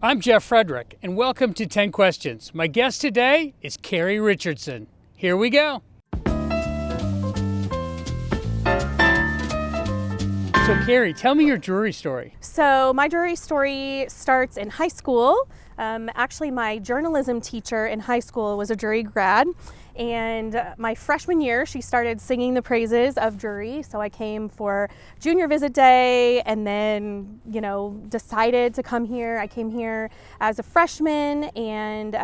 I'm Jeff Frederick, and welcome to 10 Questions. My guest today is Carrie Richardson. Here we go. So Carrie, tell me your Drury story. So my Drury story starts in high school. Actually, my journalism teacher in high school was a Drury grad. And my freshman year, she started singing the praises of Drury. So I came for junior visit day and then, decided to come here. I came here as a freshman and,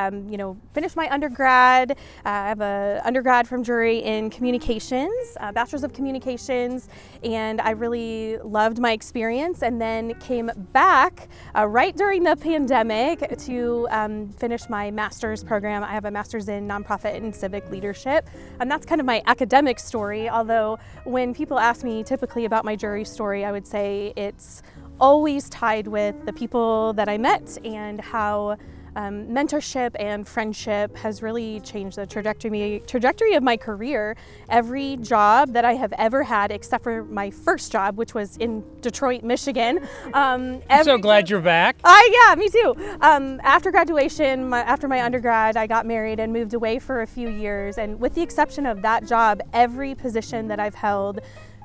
finished my undergrad. I have an undergrad from Drury in communications, bachelor's of communications. And I really loved my experience and then came back right during the pandemic to finish my master's program. I have a master's in nonprofit and civic leadership, and that's kind of my academic story. Although when people ask me typically about my Drury story, I would say it's always tied with the people that I met and how mentorship and friendship has really changed the trajectory of my career. Every job that I have ever had, except for my first job, which was in Detroit, Michigan. I'm so glad you're back. Yeah, me too. After graduation, after my undergrad, I got married and moved away for a few years. And with the exception of that job, every position that I've held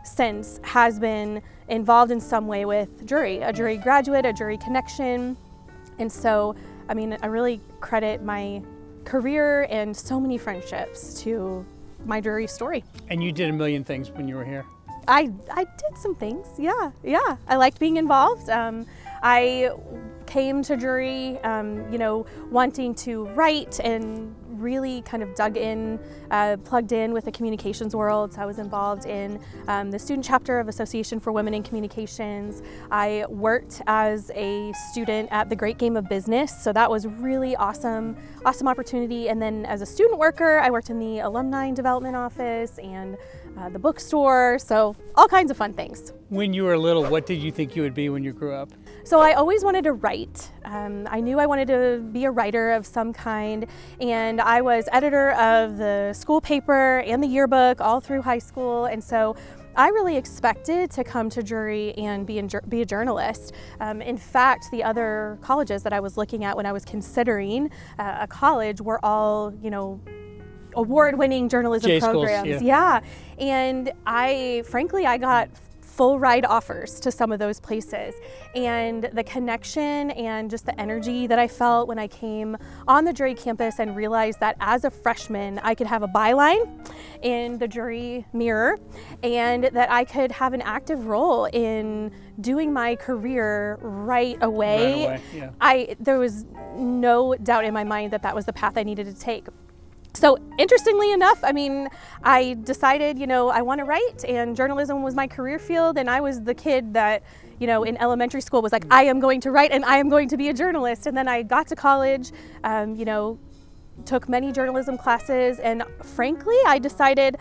since has been involved in some way with Drury, a Drury graduate, a Drury connection. And so I really credit my career and so many friendships to my Drury story. And you did a million things when you were here. I did some things, yeah. I liked being involved. I came to Drury, wanting to write and really kind of plugged in with the communications world. So I was involved in the student chapter of Association for Women in Communications. I worked as a student at the Great Game of Business. So that was really awesome opportunity. And then as a student worker, I worked in the alumni development office and the bookstore. So all kinds of fun things. When you were little, what did you think you would be when you grew up? So I always wanted to write. I knew I wanted to be a writer of some kind, and I was editor of the school paper and the yearbook all through high school, and so I really expected to come to Drury and be a journalist. In fact, the other colleges that I was looking at when I was considering a college were all, award-winning journalism J schools, programs. yeah. And I got full ride offers to some of those places, and the connection and just the energy that I felt when I came on the Drury campus and realized that as a freshman I could have a byline in the Drury Mirror and that I could have an active role in doing my career right away. Yeah. There was no doubt in my mind that was the path I needed to take. So interestingly enough, I decided, I want to write, and journalism was my career field, and I was the kid that, in elementary school was like, I am going to write and I am going to be a journalist. And then I got to college, took many journalism classes, and frankly, I decided,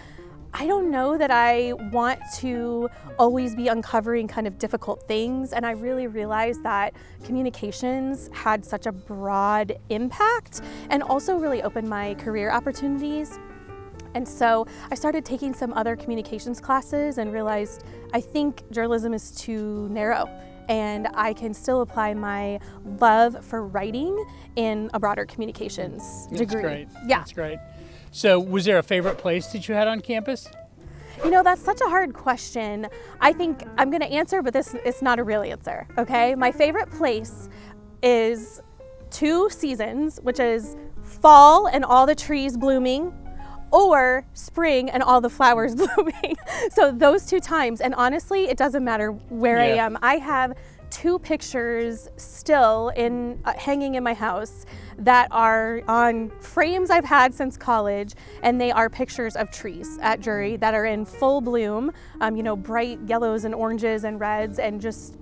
I don't know that I want to always be uncovering kind of difficult things. And I really realized that communications had such a broad impact and also really opened my career opportunities. And so I started taking some other communications classes and realized I think journalism is too narrow, and I can still apply my love for writing in a broader communications degree. That's great. Yeah. That's great. So was there a favorite place that you had on campus? That's such a hard question. I think I'm going to answer, but it's not a real answer, okay? My favorite place is 2 seasons, which is fall and all the trees blooming, or spring and all the flowers blooming. So those 2 times, and honestly, it doesn't matter where I am. I have 2 pictures still hanging in my house that are on frames I've had since college, and they are pictures of trees at Drury that are in full bloom, bright yellows and oranges and reds, and just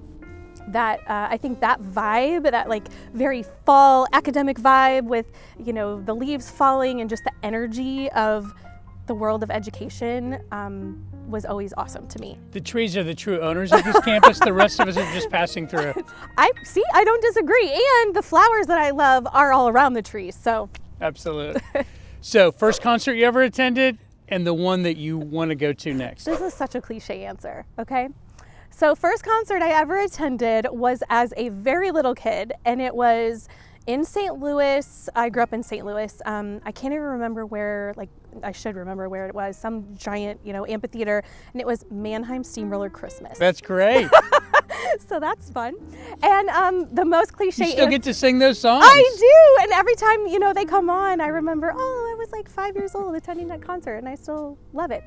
that I think that vibe, that like very fall academic vibe with the leaves falling and just the energy of the world of education was always awesome to me. The trees are the true owners of this campus. The rest of us are just passing through. I don't disagree. And the flowers that I love are all around the trees. So absolutely. So first concert you ever attended and the one that you want to go to next? This is such a cliche answer, okay? So first concert I ever attended was as a very little kid, and it was in St. Louis. I grew up in St. Louis. I can't even remember where, like I should remember where it was, some giant, amphitheater, and it was Mannheim Steamroller Christmas. That's great. So that's fun. And the most cliche. You still get to sing those songs. I do. And every time, they come on, I remember, I was like 5 years old attending that concert, and I still love it.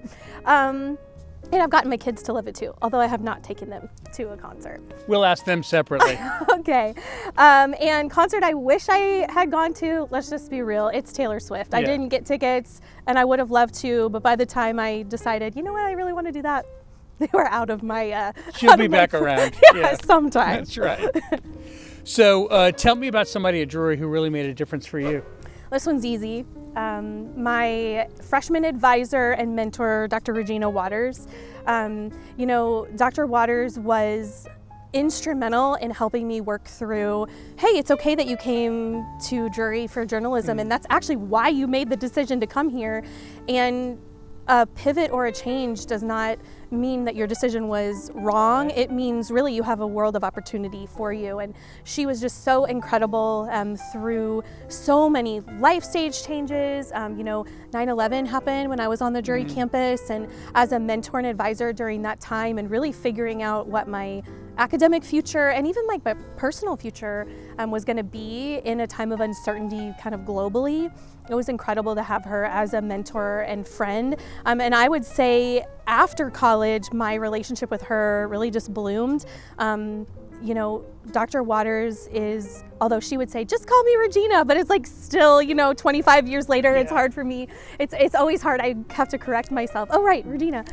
And I've gotten my kids to love it too, although I have not taken them to a concert. We'll ask them separately. Okay. And concert I wish I had gone to, let's just be real, it's Taylor Swift. I didn't get tickets, and I would have loved to, but by the time I decided, you know what, I really want to do that, they were out of my... She'll be back around. Yeah, sometime. That's right. So tell me about somebody at Drury who really made a difference for you. This one's easy. My freshman advisor and mentor, Dr. Regina Waters. Dr. Waters was instrumental in helping me work through, hey, it's okay that you came to Drury for journalism, and that's actually why you made the decision to come here. And a pivot or a change does not mean that your decision was wrong. It means really you have a world of opportunity for you. And she was just so incredible through so many life stage changes. 9/11 happened when I was on the Drury campus, and as a mentor and advisor during that time, and really figuring out what my academic future and even like my personal future was going to be in a time of uncertainty kind of globally. It was incredible to have her as a mentor and friend. And I would say after college, my relationship with her really just bloomed. Dr. Waters is, although she would say, just call me Regina, but it's like still, 25 years later, It's hard for me. It's always hard. I have to correct myself. Oh, right, Regina.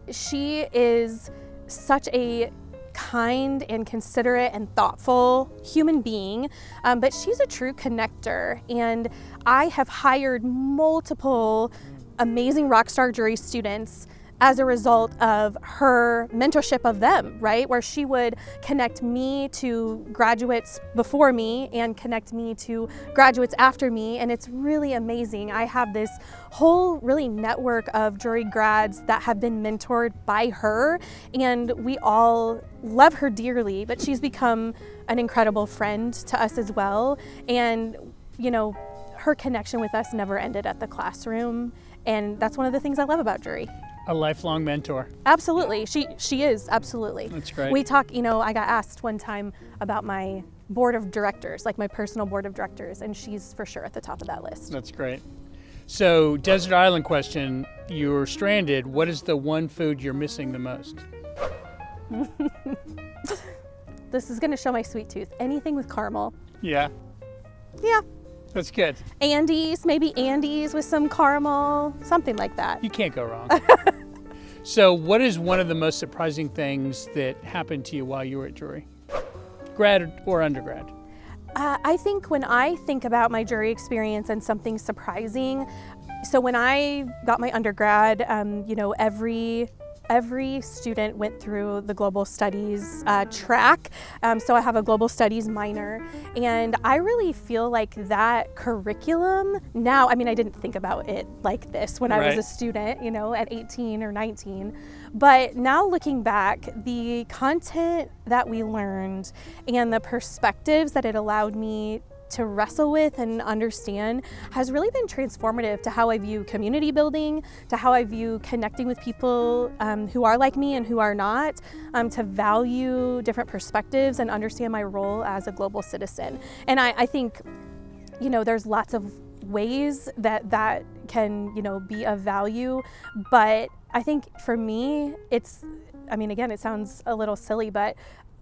She is such a kind and considerate and thoughtful human being, but she's a true connector. And I have hired multiple amazing Rockstar Drury students as a result of her mentorship of them, right? Where she would connect me to graduates before me and connect me to graduates after me. And it's really amazing. I have this whole really network of Drury grads that have been mentored by her, and we all love her dearly, but she's become an incredible friend to us as well. And, her connection with us never ended at the classroom. And that's one of the things I love about Drury. A lifelong mentor. Absolutely. She is, absolutely. That's great. We talk, I got asked one time about my board of directors, like my personal board of directors, and she's for sure at the top of that list. That's great. So, desert island question, you're stranded. What is the one food you're missing the most? This is going to show my sweet tooth. Anything with caramel. Yeah. Yeah. That's good. Andes, maybe Andes with some caramel, something like that. You can't go wrong. So what is one of the most surprising things that happened to you while you were at Drury? Grad or undergrad? I think when I think about my Drury experience and something surprising, so when I got my undergrad, every student went through the global studies track. So I have a global studies minor, and I really feel like that curriculum now, I didn't think about it like this when I was a student, at 18 or 19, but now looking back, the content that we learned and the perspectives that it allowed me to wrestle with and understand has really been transformative to how I view community building, to how I view connecting with people who are like me and who are not, to value different perspectives and understand my role as a global citizen. And I think, there's lots of ways that can, be of value, but I think for me, again, it sounds a little silly, but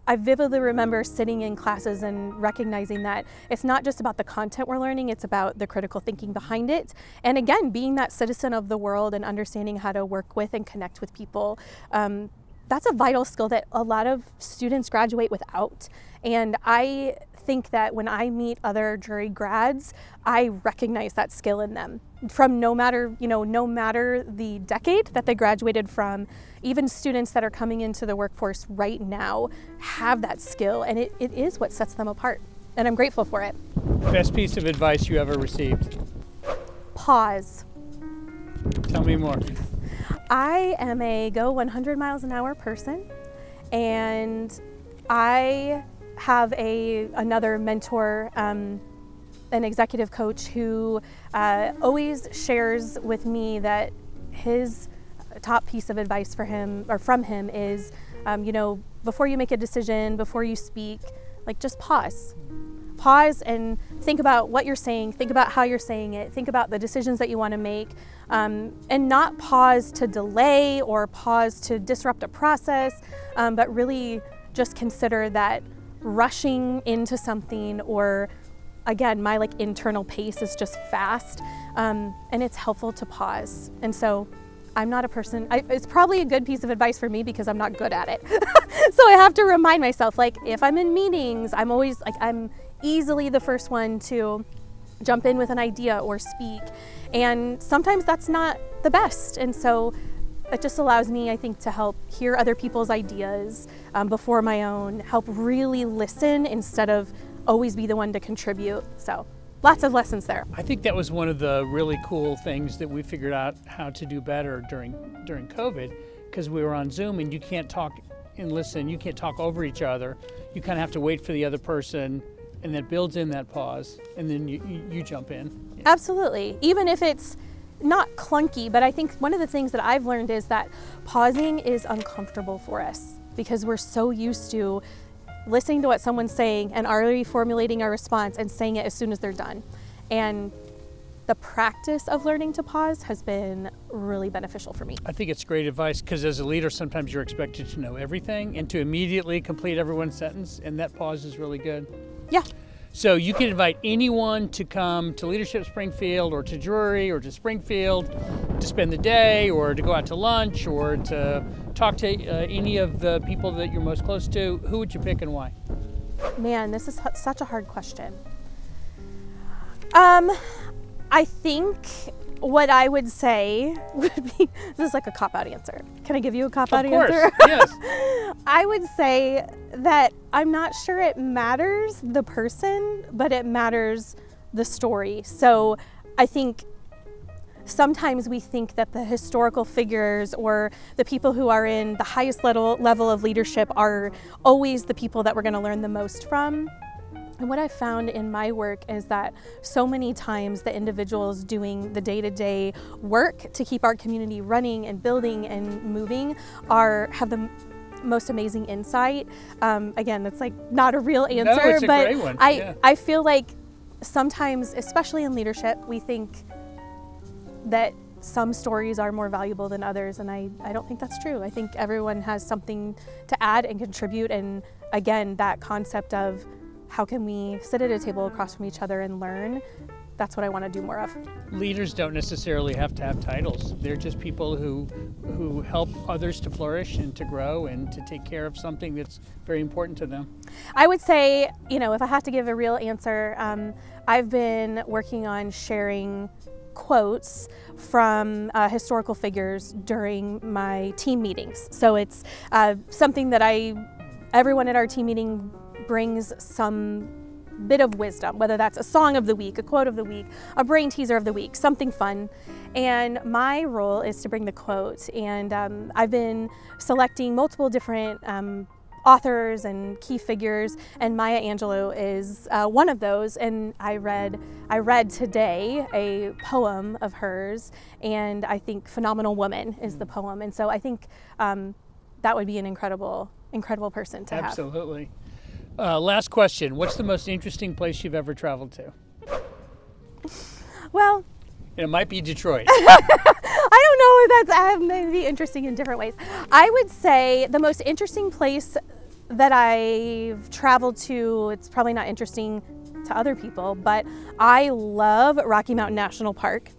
I vividly remember sitting in classes and recognizing that it's not just about the content we're learning, it's about the critical thinking behind it. And again, being that citizen of the world and understanding how to work with and connect with people. That's a vital skill that a lot of students graduate without. And I think that when I meet other Drury grads, I recognize that skill in them. From no matter the decade that they graduated from, even students that are coming into the workforce right now have that skill, and it is what sets them apart. And I'm grateful for it. Best piece of advice you ever received? Pause. Tell me more. I am a go 100 miles an hour person, and I have another mentor, an executive coach who always shares with me that his top piece of advice for him or from him is, before you make a decision, before you speak, just pause. Pause and think about what you're saying, think about how you're saying it, think about the decisions that you want to make, and not pause to delay or pause to disrupt a process, but really just consider that rushing into something, or again, my internal pace is just fast, and it's helpful to pause. And so I'm not a person, it's probably a good piece of advice for me because I'm not good at it. So I have to remind myself, if I'm in meetings, I'm always I'm easily the first one to jump in with an idea or speak. And sometimes that's not the best. And so it just allows me, I think, to help hear other people's ideas before my own, help really listen instead of always be the one to contribute. So lots of lessons there. I think that was one of the really cool things that we figured out how to do better during COVID, because we were on Zoom and you can't talk and listen, you can't talk over each other. You kind of have to wait for the other person, and that builds in that pause, and then you jump in. Yeah. Absolutely. Even if it's not clunky, but I think one of the things that I've learned is that pausing is uncomfortable for us because we're so used to listening to what someone's saying and already formulating our response and saying it as soon as they're done. And the practice of learning to pause has been really beneficial for me. I think it's great advice, because as a leader, sometimes you're expected to know everything and to immediately complete everyone's sentence, and that pause is really good. Yeah. So you can invite anyone to come to Leadership Springfield or to Drury or to Springfield to spend the day, or to go out to lunch, or to talk to any of the people that you're most close to. Who would you pick and why? Man, this is such a hard question. I think what I would say would be, this is like a cop-out answer. Can I give you a cop-out answer? Of course, yes. I would say that I'm not sure it matters the person, but it matters the story. So I think sometimes we think that the historical figures or the people who are in the highest level of leadership are always the people that we're going to learn the most from. And what I've found in my work is that so many times the individuals doing the day-to-day work to keep our community running and building and moving have the most amazing insight. Again, that's not a real answer, no, it's a but great one. I feel like sometimes, especially in leadership, we think that some stories are more valuable than others, and I don't think that's true. I think everyone has something to add and contribute, and again, that concept of how can we sit at a table across from each other and learn? That's what I want to do more of. Leaders don't necessarily have to have titles. They're just people who help others to flourish and to grow and to take care of something that's very important to them. I would say, if I have to give a real answer, I've been working on sharing quotes from historical figures during my team meetings. So it's something that everyone at our team meeting brings some bit of wisdom, whether that's a song of the week, a quote of the week, a brain teaser of the week, something fun. And my role is to bring the quote. And I've been selecting multiple different authors and key figures, and Maya Angelou is one of those. And I read today a poem of hers, and I think "Phenomenal Woman" is the poem. And so I think that would be an incredible person to have. Absolutely. Last question. What's the most interesting place you've ever traveled to? Well, and it might be Detroit. I don't know if that's maybe interesting in different ways. I would say the most interesting place that I've traveled to, it's probably not interesting to other people, but I love Rocky Mountain National Park.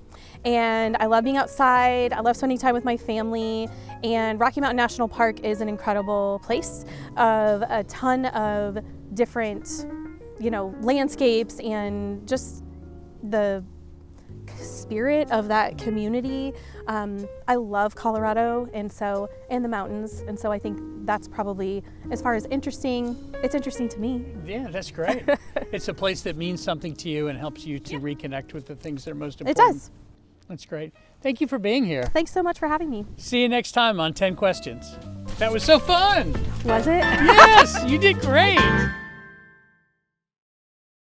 And I love being outside. I love spending time with my family. And Rocky Mountain National Park is an incredible place of a ton of different, landscapes and just the spirit of that community. I love Colorado and the mountains. And so I think that's probably, as far as interesting, it's interesting to me. Yeah, that's great. It's a place that means something to you and helps you to reconnect with the things that are most It important. does. That's great. Thank you for being here. Thanks so much for having me. See you next time on 10 Questions. That was so fun. Was it? Yes, you did great.